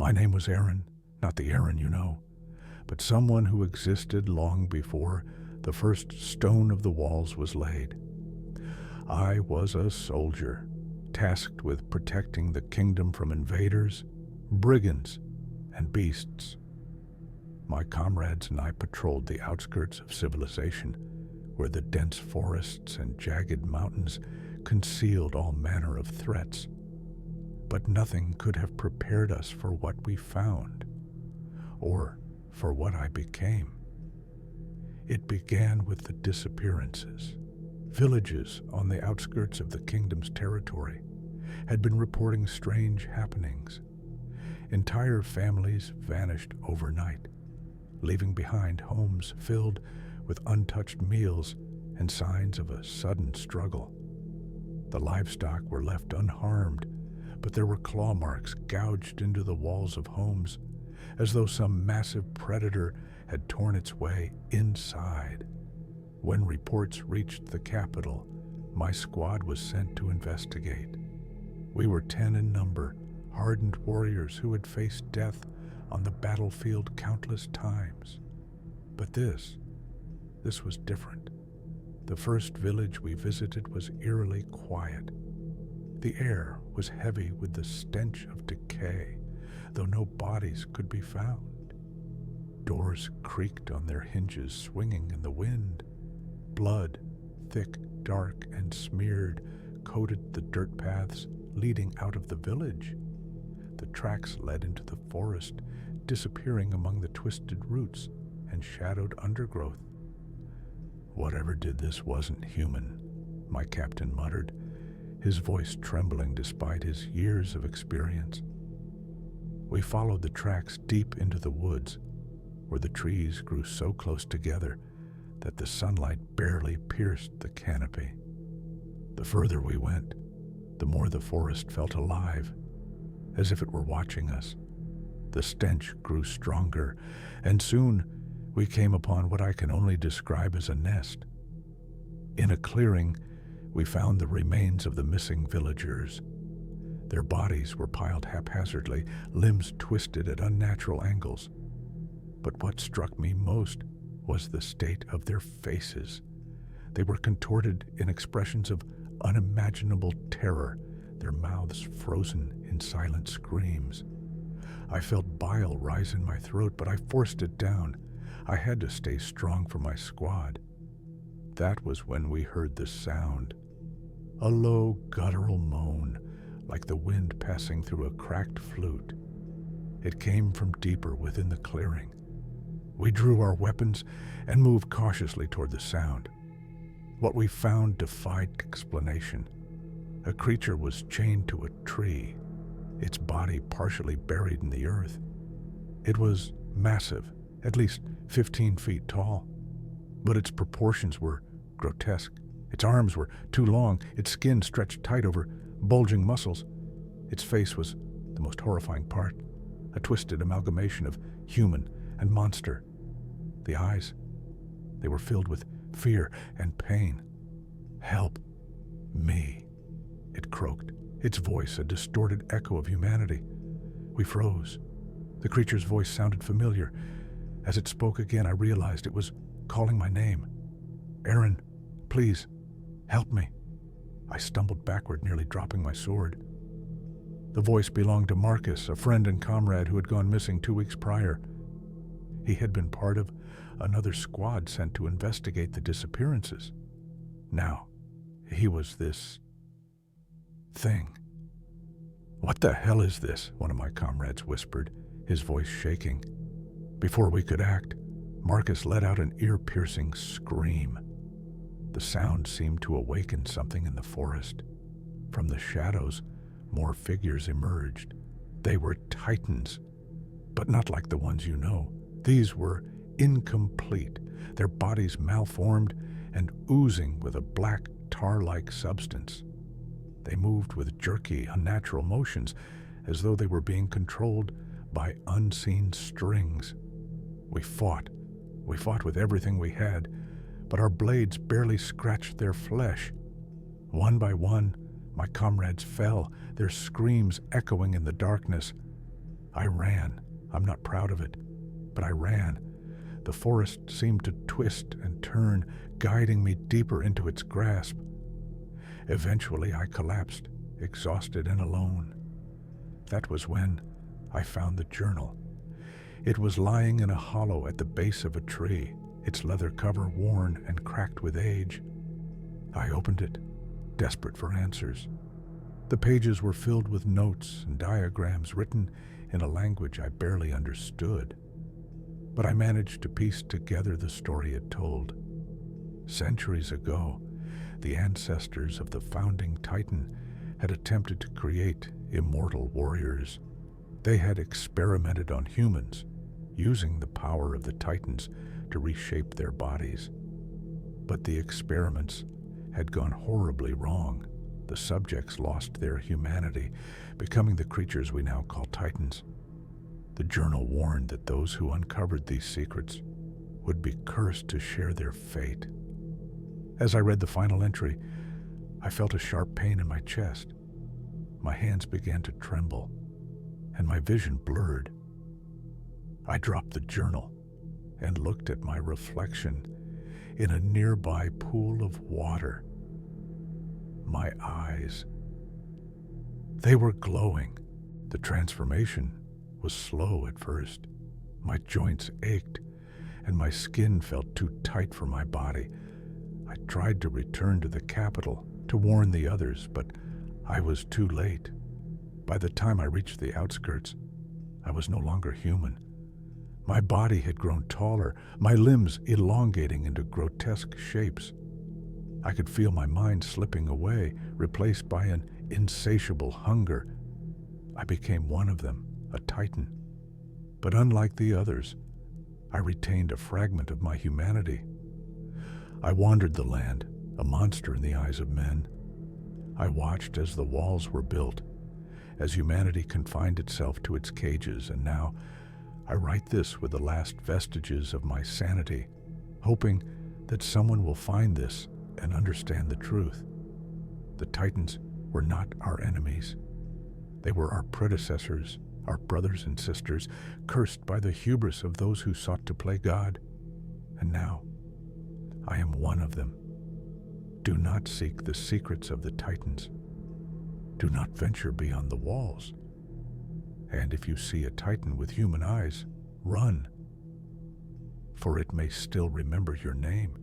My name was Aaron, not the Aaron you know, but someone who existed long before the first stone of the walls was laid. I was a soldier, tasked with protecting the kingdom from invaders, brigands, and beasts. My comrades and I patrolled the outskirts of civilization, where the dense forests and jagged mountains concealed all manner of threats. But nothing could have prepared us for what we found, or for what I became. It began with the disappearances. Villages on the outskirts of the kingdom's territory had been reporting strange happenings. Entire families vanished overnight, leaving behind homes filled with untouched meals and signs of a sudden struggle. The livestock were left unharmed, but there were claw marks gouged into the walls of homes, as though some massive predator had torn its way inside. When reports reached the capital, my squad was sent to investigate. We were 10 in number, hardened warriors who had faced death on the battlefield countless times. But this was different. The first village we visited was eerily quiet. The air was heavy with the stench of decay, though no bodies could be found. Doors creaked on their hinges, swinging in the wind. Blood, thick, dark, and smeared, coated the dirt paths leading out of the village. The tracks led into the forest, disappearing among the twisted roots and shadowed undergrowth. "Whatever did this wasn't human," my captain muttered, his voice trembling despite his years of experience. We followed the tracks deep into the woods, where the trees grew so close together that the sunlight barely pierced the canopy. The further we went, the more the forest felt alive, as if it were watching us. The stench grew stronger, and soon we came upon what I can only describe as a nest. In a clearing, we found the remains of the missing villagers. Their bodies were piled haphazardly, limbs twisted at unnatural angles. But what struck me most was the state of their faces. They were contorted in expressions of unimaginable terror, their mouths frozen in silent screams. I felt bile rise in my throat, but I forced it down. I had to stay strong for my squad. That was when we heard the sound. A low, guttural moan, like the wind passing through a cracked flute. It came from deeper within the clearing. We drew our weapons and moved cautiously toward the sound. What we found defied explanation. A creature was chained to a tree, its body partially buried in the earth. It was massive, at least 15 feet tall, but its proportions were grotesque. Its arms were too long, its skin stretched tight over bulging muscles. Its face was the most horrifying part, a twisted amalgamation of human and monster. The eyes, they were filled with fear and pain. "Help me," it croaked, its voice a distorted echo of humanity. We froze. The creature's voice sounded familiar. As it spoke again, I realized it was calling my name. "Aaron, please, help me." I stumbled backward, nearly dropping my sword. The voice belonged to Marcus, a friend and comrade who had gone missing 2 weeks prior. He had been part of another squad sent to investigate the disappearances. Now, he was this thing. "What the hell is this?" one of my comrades whispered, his voice shaking. Before we could act, Marcus let out an ear-piercing scream. The sound seemed to awaken something in the forest. From the shadows, more figures emerged. They were titans, but not like the ones you know. These were incomplete, their bodies malformed and oozing with a black tar-like substance. They moved with jerky, unnatural motions, as though they were being controlled by unseen strings. We fought with everything we had, but our blades barely scratched their flesh. One by one, my comrades fell, their screams echoing in the darkness. I ran. I'm not proud of it, but I ran. The forest seemed to twist and turn, guiding me deeper into its grasp. Eventually, I collapsed, exhausted and alone. That was when I found the journal. It was lying in a hollow at the base of a tree, its leather cover worn and cracked with age. I opened it, desperate for answers. The pages were filled with notes and diagrams written in a language I barely understood. But I managed to piece together the story it told. Centuries ago, the ancestors of the founding Titan had attempted to create immortal warriors. They had experimented on humans, using the power of the Titans to reshape their bodies. But the experiments had gone horribly wrong. The subjects lost their humanity, becoming the creatures we now call Titans. The journal warned that those who uncovered these secrets would be cursed to share their fate. As I read the final entry, I felt a sharp pain in my chest. My hands began to tremble, and my vision blurred. I dropped the journal and looked at my reflection in a nearby pool of water. My eyes, they were glowing. The transformation was slow at first. My joints ached, and my skin felt too tight for my body. I tried to return to the capital to warn the others, but I was too late. By the time I reached the outskirts, I was no longer human. My body had grown taller, my limbs elongating into grotesque shapes. I could feel my mind slipping away, replaced by an insatiable hunger. I became one of them, a Titan. But unlike the others, I retained a fragment of my humanity. I wandered the land, a monster in the eyes of men. I watched as the walls were built, as humanity confined itself to its cages, and now I write this with the last vestiges of my sanity, hoping that someone will find this and understand the truth. The Titans were not our enemies. They were our predecessors, our brothers and sisters, cursed by the hubris of those who sought to play God. And now, I am one of them. Do not seek the secrets of the Titans. Do not venture beyond the walls. And if you see a Titan with human eyes, run, for it may still remember your name.